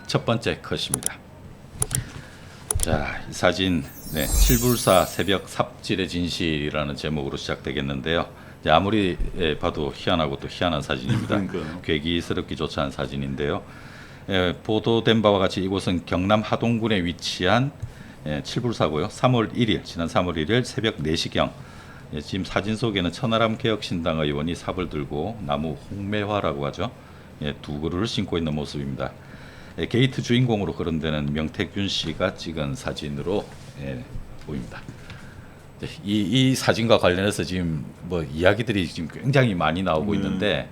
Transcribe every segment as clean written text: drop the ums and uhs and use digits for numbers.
첫 번째 컷입니다. 자, 이 사진 칠불사 새벽 삽질의 진실이라는 제목으로 시작되겠는데요. 아무리 봐도 희한하고 또 희한한 사진입니다. 괴기스럽기 조차한 사진인데요. 보도된 바와 같이 이곳은 경남 하동군에 위치한 칠불사고요. 3월 1일 지난 3월 1일 새벽 4시경 지금 사진 속에는 천하람 개혁신당 의원이 삽을 들고 나무 홍매화라고 하죠. 두 그루를 신고 있는 모습입니다. 게이트 주인공으로 거론되는 명태균 씨가 찍은 사진으로 보입니다. 이 사진과 관련해서 지금 뭐 이야기들이 지금 굉장히 많이 나오고 있는데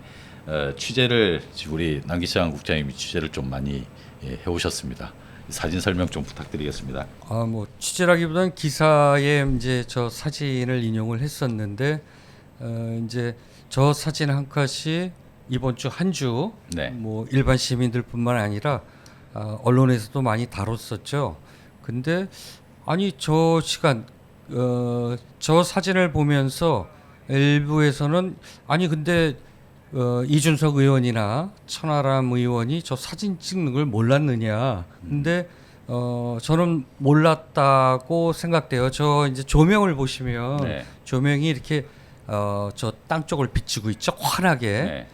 취재를 우리 남기창 국장님이 취재를 좀 많이 해오셨습니다. 사진 설명 좀 부탁드리겠습니다. 뭐 취재라기보다는 기사에 이제 저 사진을 인용을 했었는데 이제 저 사진 한 컷이 이번 주 한 주 뭐 일반 시민들뿐만 아니라 언론에서도 많이 다뤘었죠. 근데 아니 저 시간 저 사진을 보면서 일부에서는 아니 근데 이준석 의원이나 천하람 의원이 저 사진 찍는 걸 몰랐느냐. 근데 저는 몰랐다고 생각돼요. 저 이제 조명을 보시면 조명이 이렇게 저 땅 쪽을 비추고 있죠. 환하게.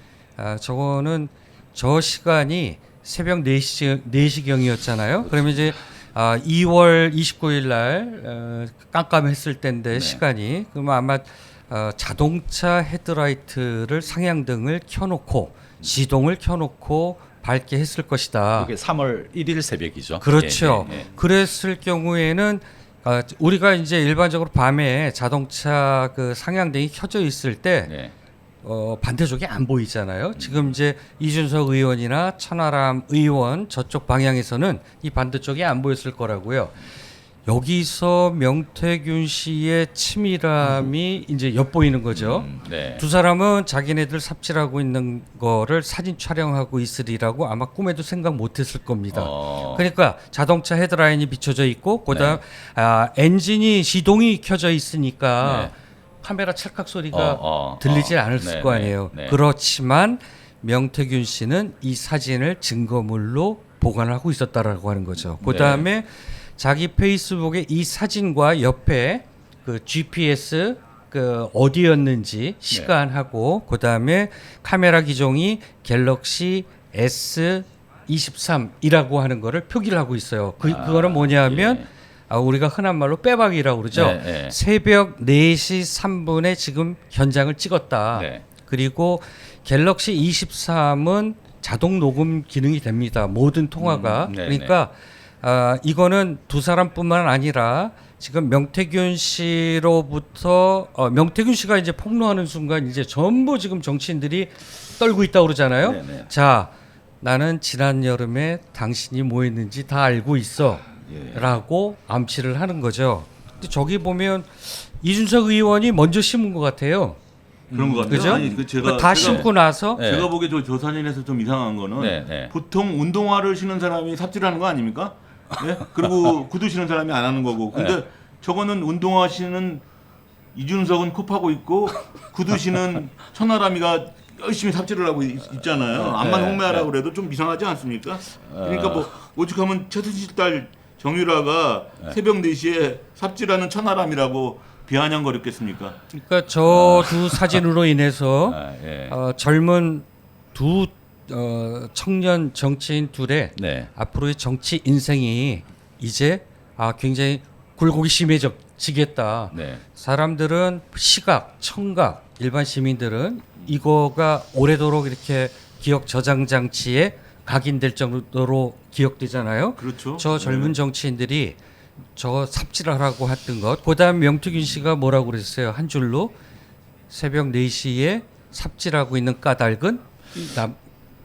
저거는 저 시간이 새벽 4시경이었잖아요. 그러면 이제 2월 29일 날 깜깜했을 때인데 시간이 그러면 아마 자동차 헤드라이트를 상향등을 켜놓고 시동을 켜놓고 밝게 했을 것이다. 이게 3월 1일 새벽이죠. 그렇죠. 그랬을 경우에는 우리가 이제 일반적으로 밤에 자동차 그 상향등이 켜져 있을 때 반대쪽이 안 보이잖아요. 지금 이제 이준석 의원이나 천하람 의원 저쪽 방향에서는 이 반대쪽이 안 보였을 거라고요. 여기서 명태균 씨의 치밀함이 이제 엿보이는 거죠. 두 사람은 자기네들 삽질하고 있는 거를 사진 촬영하고 있으리라고 아마 꿈에도 생각 못했을 겁니다. 그러니까 자동차 헤드라인이 비춰져 있고 그다음 엔진이 시동이 켜져 있으니까 카메라 찰칵 소리가 들리지 않았을 거 아니에요. 그렇지만 명태균 씨는 이 사진을 증거물로 보관하고 있었다라고 하는 거죠. 그다음에 자기 페이스북에 이 사진과 옆에 그 GPS 그 어디였는지 시간하고 그다음에 카메라 기종이 갤럭시 S23이라고 하는 거를 표기를 하고 있어요. 그거는 뭐냐면 우리가 흔한 말로 빼박이라고 그러죠. 새벽 4시 3분에 지금 현장을 찍었다. 그리고 갤럭시 23은 자동 녹음 기능이 됩니다. 모든 통화가. 그러니까 이거는 두 사람뿐만 아니라 지금 명태균 씨로부터 명태균 씨가 이제 폭로하는 순간 이제 전부 지금 정치인들이 떨고 있다고 그러잖아요. 자, 나는 지난 여름에 당신이 뭐 했는지 다 알고 있어. 라고 암시를 하는 거죠. 근데 저기 보면 이준석 의원이 먼저 심은 것 같아요. 그런 것 같아요. 그죠? 아니, 다 심고 나서 제가 보기에 저 사진에서 좀 이상한 거는 보통 운동화를 신은 사람이 삽질하는 거 아닙니까? 그리고 구두 신는 사람이 안 하는 거고. 근데 저거는 운동화 신은 이준석은 코 파고 있고 구두 신은 천하람이가 열심히 삽질을 하고 있잖아요. 암만 홍매하라고 그래도 좀 이상하지 않습니까? 그러니까 뭐 오죽하면 최순실 딸 정유라가 새벽 4시에 삽질하는 천하람이라고 비아냥거렸겠습니까? 그러니까 저 두 사진으로 인해서 젊은 두 청년 정치인 둘의 앞으로의 정치 인생이 이제 굉장히 굴곡이 심해지겠다. 사람들은 시각, 청각, 일반 시민들은 이거가 오래도록 이렇게 기억 저장 장치에 각인될 정도로 기억되잖아요. 그렇죠. 저 젊은 정치인들이 저 삽질하라고 했던 것. 그다음 명태균 씨가 뭐라고 그랬어요? 한 줄로 새벽 4시에 삽질하고 있는 까닭은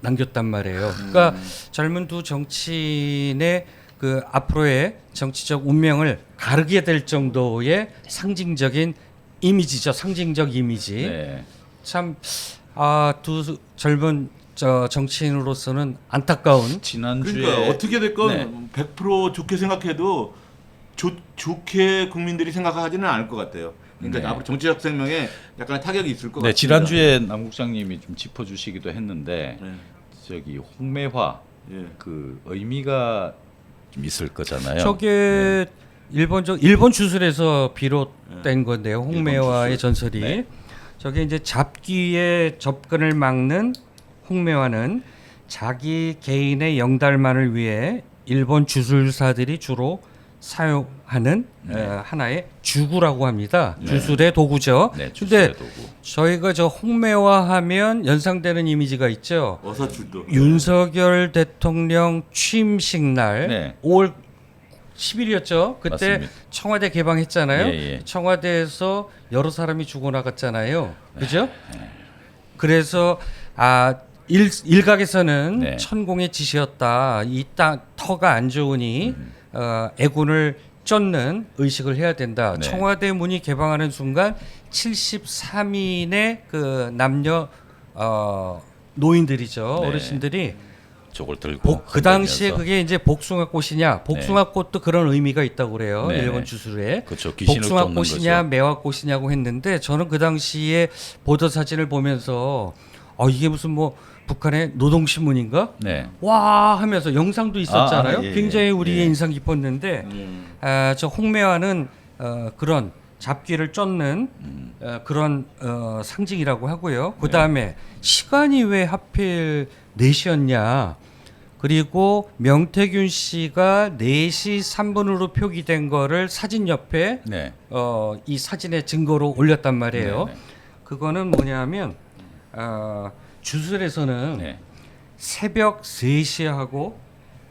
남겼단 말이에요. 그러니까 젊은 두 정치인의 그 앞으로의 정치적 운명을 가르게 될 정도의 상징적인 이미지죠. 상징적 이미지. 참 두 젊은 정치인으로서는 안타까운. 지난주에 그러니까 어떻게 됐건 100% 좋게 생각해도 좋게 국민들이 생각하지는 않을 것 같아요. 그러니까 앞으로 정치적 생명에 약간 타격이 있을 것 같아요. 지난주에 남 국장님이 좀 짚어주시기도 했는데 저기 홍매화 예. 그 의미가 좀 있을 거잖아요. 저게 일본 주술에서 비롯된 건데요. 홍매화의 일본 주술. 전설이. 네. 저게 이제 잡귀의 접근을 막는 홍매화는 자기 개인의 영달만을 위해 일본 주술사들이 주로 사용하는 하나의 주구라고 합니다. 네. 주술의 도구죠. 네, 근데 주술의 도구. 저희가 저 홍매화 하면 연상되는 이미지가 있죠. 어사출도. 윤석열 대통령 취임식 날 네. 5월 10일이었죠. 그때 맞습니다. 청와대 개방했잖아요. 예, 예. 청와대에서 여러 사람이 죽어나갔잖아요. 그죠? 네. 그래서 일각에서는 네. 천공의 짓이었다. 이 땅 터가 안 좋으니 애군을 쫓는 의식을 해야 된다. 네. 청와대 문이 개방하는 순간 73인의 그 남녀 노인들이죠. 네. 어르신들이 저걸 들고 그 당시에 흔들면서. 그게 이제 복숭아꽃이냐, 복숭아꽃도 그런 의미가 있다고 그래요. 네. 일본 주술에. 그렇죠. 귀신을 쫓는 복숭아꽃이냐, 거죠. 매화꽃이냐고 했는데 저는 그 당시에 보도 사진을 보면서 이게 무슨 뭐 북한의 노동신문인가? 네. 와 하면서 영상도 있었잖아요. 예, 예. 굉장히 우리의 예. 인상 깊었는데 저 홍매화는 그런 잡귀를 쫓는 그런 상징이라고 하고요. 그 다음에 시간이 왜 하필 4시였냐? 그리고 명태균 씨가 4시 3분으로 표기된 거를 사진 옆에 네. 이 사진의 증거로 올렸단 말이에요. 네, 네. 그거는 뭐냐면 주술에서는 네. 새벽 3시하고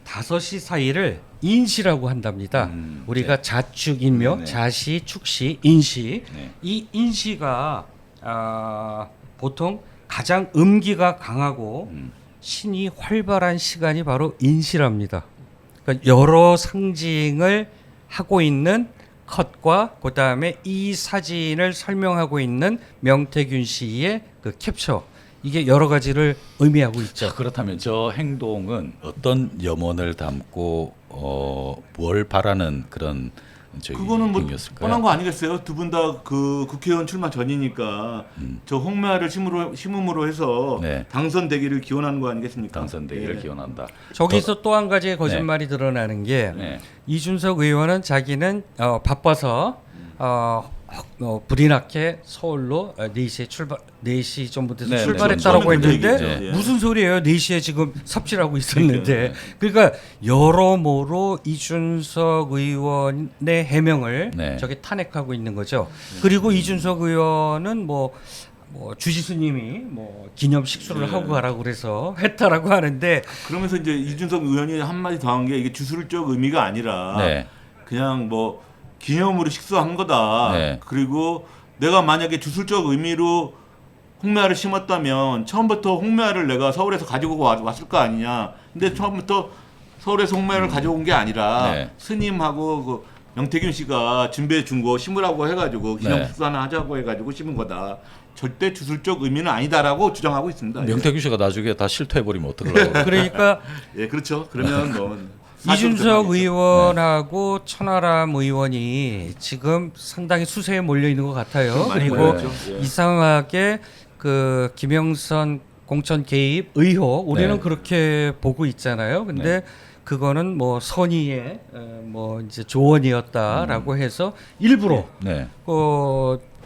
5시 사이를 인시라고 한답니다. 우리가 자축인묘, 네. 자시, 축시, 인시. 네. 이 인시가 보통 가장 음기가 강하고 신이 활발한 시간이 바로 인시랍니다. 그러니까 여러 상징을 하고 있는 컷과 그 다음에 이 사진을 설명하고 있는 명태균 씨의 그 캡처, 이게 여러 가지를 의미하고 있죠. 자, 그렇다면 저 행동은 어떤 염원을 담고 뭘 바라는 그런 그거는 뭐 행위였을까요? 뻔한 거 아니겠어요? 두 분 다 그 국회의원 출마 전이니까 저 홍매화를 심음으로 해서 네. 당선되기를 기원하는 거 아니겠습니까? 당선되기를 예. 기원한다. 저기서 또 한 가지의 거짓말이 드러나는 게 네. 이준석 의원은 자기는 바빠서 불이 나게 서울로 4시에 4시 전부터 네, 출발했다라고 네, 했는데 네, 네. 무슨 소리예요? 4시에 지금 섭취하고 있었는데. 그러니까 여러모로 이준석 의원의 해명을 네. 저게 탄핵하고 있는 거죠. 그리고 이준석 의원은 뭐 주지수님이 뭐 기념 식수를 네. 하고 가라고 그래서 했다라고 하는데 그러면서 이제 이준석 의원이 한마디 더 한 게 이게 주술적 의미가 아니라 네. 그냥 뭐 기념으로 식수한 거다. 네. 그리고 내가 만약에 주술적 의미로 홍매화를 심었다면 처음부터 홍매화를 내가 서울에서 가지고 왔을 거 아니냐. 근데 처음부터 서울에서 홍매화를 가져온 게 아니라 네. 스님하고 그 명태균 씨가 준비해 준 거 심으라고 해가지고 기념 네. 식수 하나 하자고 해가지고 심은 거다. 절대 주술적 의미는 아니다라고 주장하고 있습니다. 명태균 씨가 나중에 다 실토해버리면 어떡하려고. 그러니까 예, 그렇죠. 그러면 뭐 이준석 의원하고 천하람 의원이 지금 상당히 수세에 몰려 있는 것 같아요. 많이 그리고 몰렸죠. 예. 이상하게 그 김영선 공천 개입 의혹 우리는 네. 그렇게 보고 있잖아요. 근데 네. 그거는 뭐 선의의 뭐 이제 조언이었다라고 해서 일부러 네.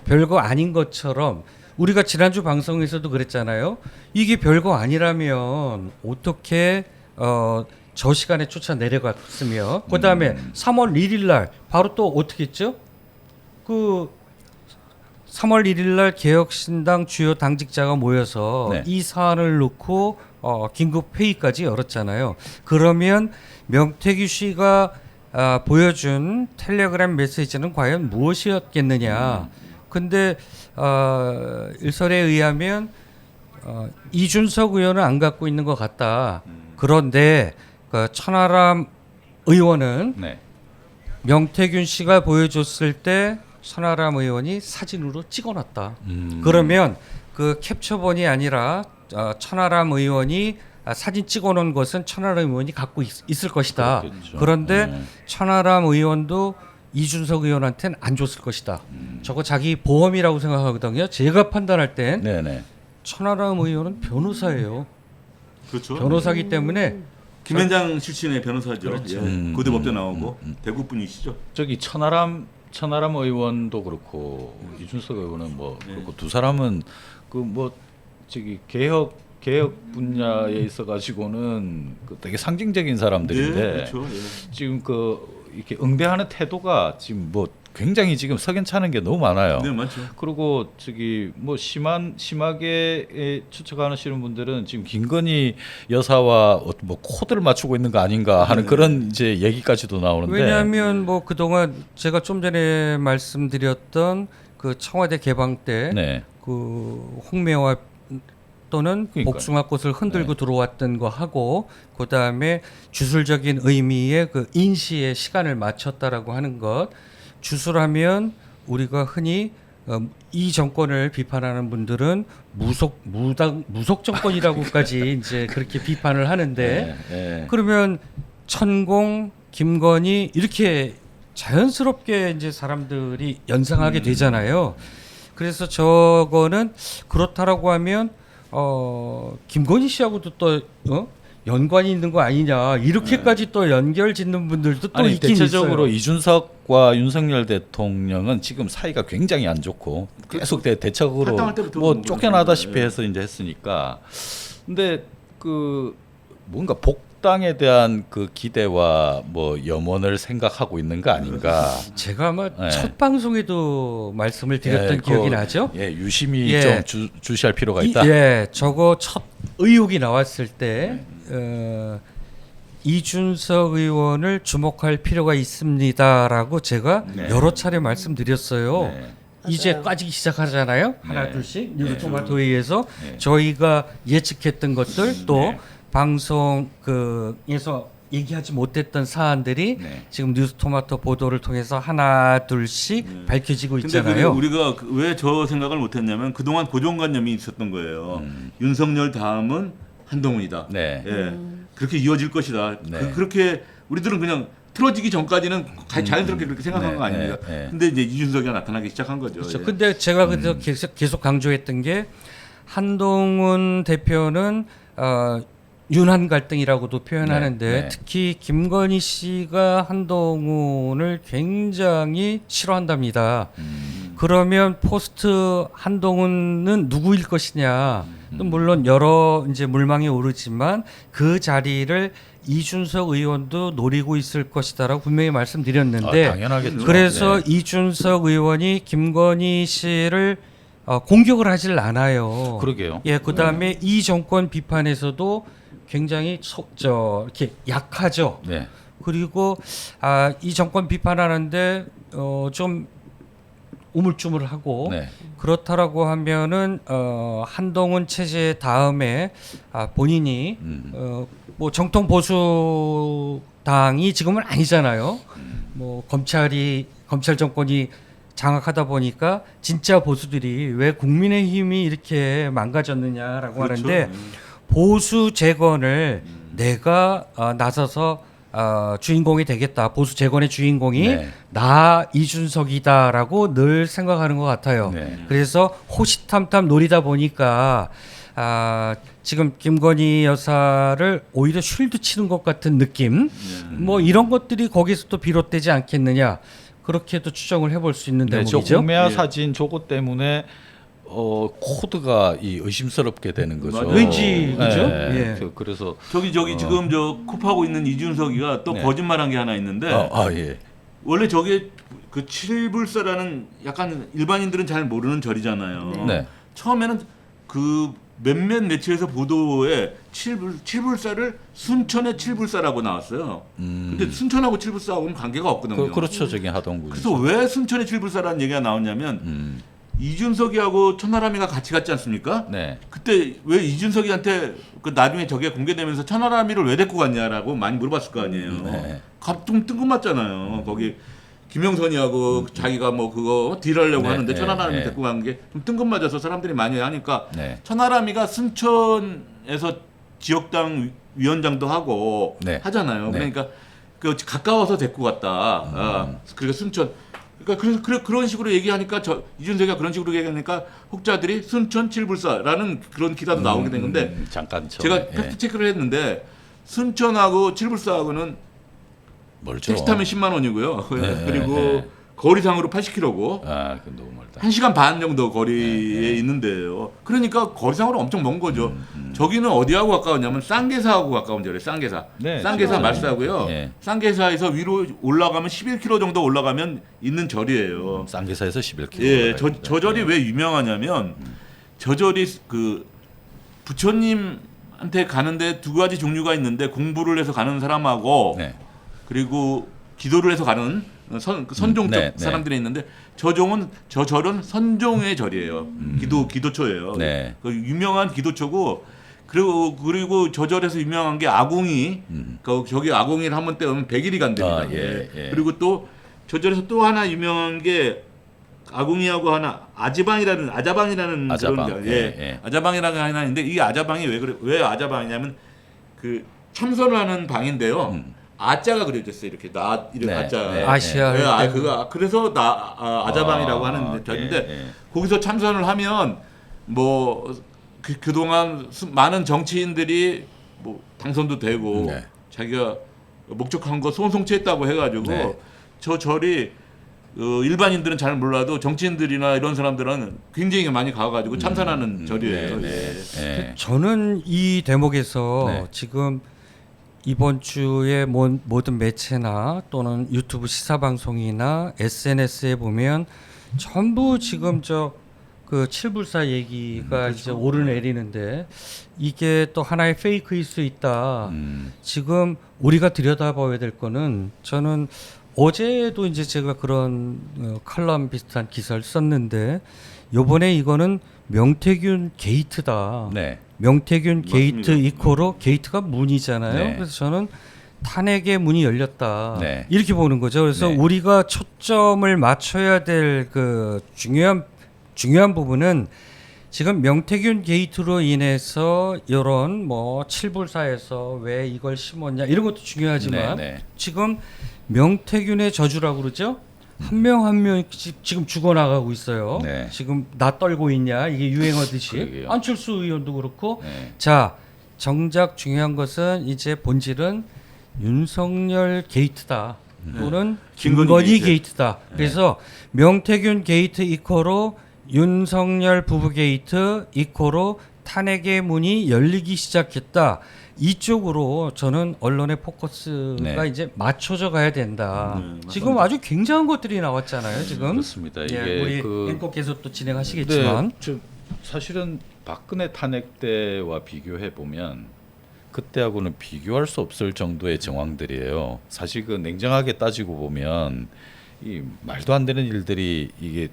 별거 아닌 것처럼 우리가 지난주 방송에서도 그랬잖아요. 이게 별거 아니라면 어떻게 저 시간에 쫓아 내려갔으며 그다음에 3월 1일 날 바로 또 어떻게 했죠? 그 3월 1일 날 개혁신당 주요 당직자가 모여서 네. 이 사안을 놓고 긴급 회의까지 열었잖아요. 그러면 명태규 씨가 보여준 텔레그램 메시지는 과연 무엇이었겠느냐? 근데 일설에 의하면 이준석 의원은 안 갖고 있는 것 같다. 그런데 그 천하람 의원은 네. 명태균 씨가 보여줬을 때 천하람 의원이 사진으로 찍어놨다. 그러면 그 캡처본이 아니라 천하람 의원이 사진 찍어놓은 것은 천하람 의원이 갖고 있을 것이다. 그렇겠죠. 그런데 천하람 의원도 이준석 의원한테는 안 줬을 것이다. 저거 자기 보험이라고 생각하거든요. 제가 판단할 땐 네네. 천하람 의원은 변호사예요. 그렇죠. 변호사기 때문에 김현장 출신의 변호사죠. 그렇죠. 예. 고대법대 나오고 대구 분이시죠. 저기 천하람 의원도 그렇고 이준석 의원은 뭐 그렇고 두 사람은 그 뭐 저기 개혁 분야에 있어 가지고는 그 되게 상징적인 사람들인데 예, 그렇죠. 예. 지금 이렇게 응대하는 태도가 지금 뭐 굉장히 지금 석연찮은 게 너무 많아요. 네, 맞죠. 그리고 저기 뭐 심하게 추측하시는 분들은 지금 김건희 여사와 뭐 코드를 맞추고 있는 거 아닌가 하는 그런 이제 얘기까지도 나오는데. 왜냐하면 뭐 그동안 제가 좀 전에 말씀드렸던 그 청와대 개방 때 네. 그 홍매화 또는 그러니까요. 복숭아꽃을 흔들고 네. 들어왔던 거 하고 그다음에 주술적인 의미의 그 인시의 시간을 맞췄다라고 하는 것 주술하면 우리가 흔히 이 정권을 비판하는 분들은 무속 정권이라고까지 이제 그렇게 비판을 하는데 네. 그러면 천공 김건희 이렇게 자연스럽게 이제 사람들이 연상하게 되잖아요. 그래서 저거는 그렇다라고 하면 김건희 씨하고도 또 연관이 있는 거 아니냐 이렇게까지 또 연결 짓는 분들도 또 아니, 있긴 대체적으로 있어요. 이준석과 윤석열 대통령은 지금 사이가 굉장히 안 좋고 계속 대책으로 탈당할 때부터 뭐 그런 쫓겨나다시피 거죠. 해서 이제 했으니까 근데 그 뭔가 복당에 대한 그 기대와 뭐 염원을 생각하고 있는 거 아닌가. 제가 아마 네. 첫 방송에도 말씀을 드렸던 예, 기억이 그, 나죠. 예, 유심히 예. 좀 주시할 필요가 있다. 예, 저거 첫 의혹이 나왔을 때 이준석 의원을 주목할 필요가 있습니다라고 제가 네. 여러 차례 말씀드렸어요. 네. 이제 맞아요. 까지기 시작하잖아요. 하나 네. 둘씩 네. 뉴스토마토 회의에서 네. 저희가 예측했던 것들 또 네. 방송 그에서 얘기하지 못했던 사안들이 네. 지금 뉴스토마토 보도를 통해서 하나 둘씩 밝혀지고 근데 있잖아요. 우리가 왜 저 생각을 못했냐면 그동안 고정관념이 있었던 거예요. 윤석열 다음은 한동훈이다. 네. 예. 그렇게 이어질 것이다. 네. 그렇게 우리들은 그냥 틀어지기 전까지는 자연스럽게 그렇게 생각한 네, 거 아닙니까? 네, 네. 근데 이제 이준석이가 나타나기 시작한 거죠. 그렇죠. 예. 근데 제가 그래서 계속 강조했던 게 한동훈 대표는 윤한 갈등이라고도 표현하는데 네, 네. 특히 김건희 씨가 한동훈을 굉장히 싫어한답니다. 그러면 포스트 한동훈은 누구일 것이냐? 또 물론 여러 이제 물망이 오르지만 그 자리를 이준석 의원도 노리고 있을 것이다라고 분명히 말씀드렸는데 당연하겠죠. 그래서 네. 이준석 의원이 김건희 씨를 공격을 하질 않아요. 그러게요. 예, 그다음에 이 정권 비판에서도 굉장히 이렇게 약하죠. 네. 그리고 이 정권 비판하는데 좀 우물쭈물하고 네. 그렇다라고 하면은 한동훈 체제 다음에 본인이 뭐 정통 보수당이 지금은 아니잖아요. 뭐 검찰 정권이 장악하다 보니까 진짜 보수들이 왜 국민의힘이 이렇게 망가졌느냐라고 그렇죠. 하는데 보수 재건을 내가 나서서 주인공이 되겠다. 보수 재건의 주인공이 네. 나 이준석이다라고 늘 생각하는 것 같아요. 네. 그래서 호시탐탐 노리다 보니까 지금 김건희 여사를 오히려 쉴드 치는 것 같은 느낌, 뭐 이런 것들이 거기서 또 비롯되지 않겠느냐. 그렇게도 추정을 해볼 수 있는 네, 저 대목이죠. 홍매화 예. 사진 저거 때문에 코드가 의심스럽게 되는 거죠. 맞아요. 왠지, 그죠? 네. 예. 그래서 저기 지금 저 쿱하고 있는 이준석이가 또 네. 거짓말한 게 하나 있는데 예. 원래 저게 그 칠불사라는 약간 일반인들은 잘 모르는 절이잖아요. 네. 처음에는 그 몇몇 매체에서 보도에 칠불사를 순천의 칠불사라고 나왔어요. 근데 순천하고 칠불사하고는 관계가 없거든요. 그렇죠. 저기 하던 분이. 그래서 왜 순천의 칠불사라는 얘기가 나왔냐면 이준석이하고 천하람이가 같이 갔지 않습니까? 네. 그때 왜 이준석이한테 그 나중에 저게 공개되면서 천하람이를 왜 데리고 갔냐라고 많이 물어봤을 거 아니에요. 네. 좀 뜬금맞잖아요. 거기 김영선이하고 자기가 뭐 그거 딜하려고 네, 하는데 네, 천하람이 네. 데리고 간 게 좀 뜬금맞아서 사람들이 많이 하니까 네. 천하람이가 순천에서 지역당 위원장도 하고 네. 하잖아요. 네. 그러니까 그 가까워서 데리고 갔다. 그러니까 순천. 그러니까 그런 식으로 얘기하니까 이준석이가 그런 식으로 얘기하니까 혹자들이 순천 칠불사라는 그런 기사도 나오게 된 건데 잠깐 제가 예. 팩트 체크를 했는데 순천하고 칠불사하고는 멀죠. 택시 타면 10만 원이고요. 네, 그리고 네. 거리상으로 80km고 아, 그 너무 멀다. 1시간 반 정도 거리에 있는데요. 그러니까 거리상으로 엄청 먼 거죠. 저기는 어디하고 가까웠냐면 쌍계사하고 가까운 절이에요. 쌍계사. 네, 쌍계사 맞아요. 말사고요. 네. 쌍계사에서 위로 올라가면 11km 정도 올라가면 있는 절이에요. 쌍계사에서 11km. 예, 저 절이 왜 유명하냐면 저 절이 그 부처님한테 가는데 두 가지 종류가 있는데 공부를 해서 가는 사람하고 네. 그리고 기도를 해서 가는 선종 쪽 네, 네. 사람들이 있는데 저 절은 선종의 절이에요. 기도처예요. 네. 그 유명한 기도처고 그리고 저 절에서 유명한 게 아궁이. 저기 아궁이를 한번 떼우면 100일이 간답니다. 아, 예, 예. 그리고 또 저 절에서 또 하나 유명한 게 아궁이하고 하나 아자방이라는 아자방. 그런 예, 예. 아자방이라는 게 하나 있는데 이 아자방이 왜 아자방이냐면 그 참선을 하는 방인데요. 아자가 그려졌어요. 이렇게 이렇게 네, 아자. 네. 아시아 네, 할 때. 그거 그래서 아자방이라고 하는 절인데 예. 거기서 참선을 하면 뭐 그동안 많은 정치인들이 뭐 당선도 되고 네. 자기가 목적한 거 소원성취했다고 해가지고 네. 저 절이 일반인들은 잘 몰라도 정치인들이나 이런 사람들은 굉장히 많이 가가지고 참선하는 절이에요. 네, 예. 네. 저는 이 대목에서 네. 지금 이번 주에 모든 매체나 또는 유튜브 시사 방송이나 SNS에 보면 전부 지금 그 칠불사 얘기가 이제 오르내리는데 이게 또 하나의 페이크일 수 있다. 지금 우리가 들여다봐야 될 거는 저는 어제도 이제 제가 그런 칼럼 비슷한 기사를 썼는데 요번에 이거는 명태균 게이트다. 네. 명태균 맞습니다. 게이트 이코로 게이트가 문이잖아요. 네. 그래서 저는 탄핵의 문이 열렸다. 네. 이렇게 보는 거죠. 그래서 네. 우리가 초점을 맞춰야 될 그 중요한 부분은 지금 명태균 게이트로 인해서 이런 뭐 칠불사에서 왜 이걸 심었냐 이런 것도 중요하지만 네, 네. 지금 명태균의 저주라고 그러죠. 한 명 한 명씩 지금 죽어나가고 있어요. 네. 지금 나 떨고 있냐 이게 유행하듯이 그러게요. 안철수 의원도 그렇고. 네. 자, 정작 중요한 것은 이제 본질은 윤석열 게이트다. 또는 김건희 김건희 게이트. 게이트다. 그래서 명태균 게이트 이코로 윤석열 부부 게이트 이코로 탄핵의 문이 열리기 시작했다. 이쪽으로 저는 언론의 포커스가 네. 이제 맞춰져 가야 된다. 맞습니다. 지금 아주 굉장한 것들이 나왔잖아요. 지금 그렇습니다. 이게 예, 우리 그 앵커께서 또 진행하시겠지만 네, 사실은 박근혜 탄핵 때와 비교해 보면 그때하고는 비교할 수 없을 정도의 정황들이에요. 사실 그 냉정하게 따지고 보면 이 말도 안 되는 일들이 이게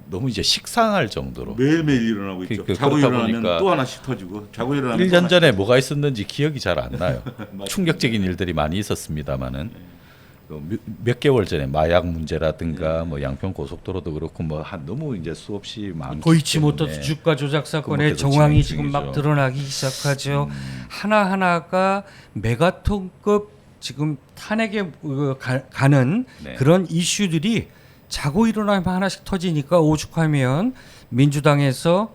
너무 이제 식상할 정도로 매일매일 일어나고 있죠. 그- 자고 그러다 일어나면 보니까 또 하나씩 터지고 자고 일어나면 1년 전에 뭐가 있었는지 기억이 잘 안 나요. 맞습니다. 충격적인 일들이 많이 있었습니다만은 몇 개월 전에 마약 문제라든가 뭐 양평 고속도로도 그렇고 뭐 너무 이제 수없이 많기 도이치모터스 때문에 주가 조작 사건의 그것도 정황이 진행 지금 막 중이죠. 드러나기 시작하죠. 하나하나가 메가톤급 지금 탄핵에 가는 네. 그런 이슈들이 자고 일어나면 하나씩 터지니까 오죽하면 민주당에서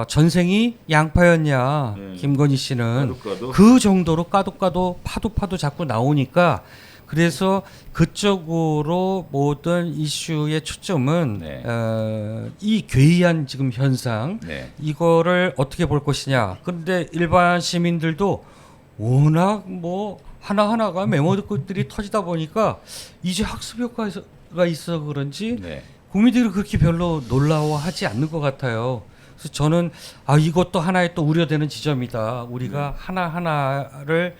전생이 양파였냐 네. 김건희 씨는 까도. 그 정도로 까도 파도 자꾸 나오니까 그래서 그쪽으로 모든 이슈의 초점은 네. 이 괴이한 지금 현상 네. 이거를 어떻게 볼 것이냐. 그런데 일반 시민들도 워낙 뭐 하나하나가 메모들이 터지다 보니까 이제 학습 효과가 있어 그런지 네. 국민들이 그렇게 별로 놀라워하지 않는 것 같아요. 그래서 저는 이것도 하나의 또 우려되는 지점이다. 우리가 하나하나를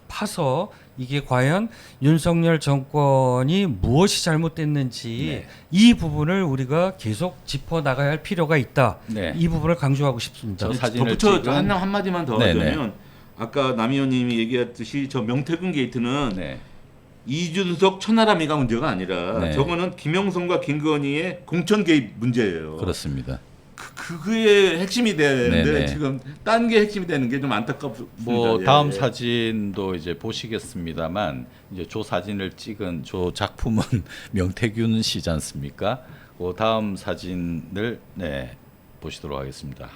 파서 이게 과연 윤석열 정권이 무엇이 잘못됐는지 네. 이 부분을 우리가 계속 짚어 나가야 할 필요가 있다. 네. 이 부분을 강조하고 싶습니다. 저 사진을 덧붙여 찍은 한마디만 더 네네. 하자면 아까 남 의원님이 얘기했듯이 저 명태균 게이트는 네. 이준석 천하람이가 문제가 아니라 네. 저거는 김영선과 김건희의 공천 개입 문제예요. 그렇습니다. 그게 핵심이 되는데 네네. 지금 딴 게 핵심이 되는 게 좀 안타깝습니다. 뭐 예. 다음 사진도 이제 보시겠습니다만 이제 저 사진을 찍은 저 작품은 명태균 씨지 않습니까? 그 다음 사진을 보시도록 하겠습니다.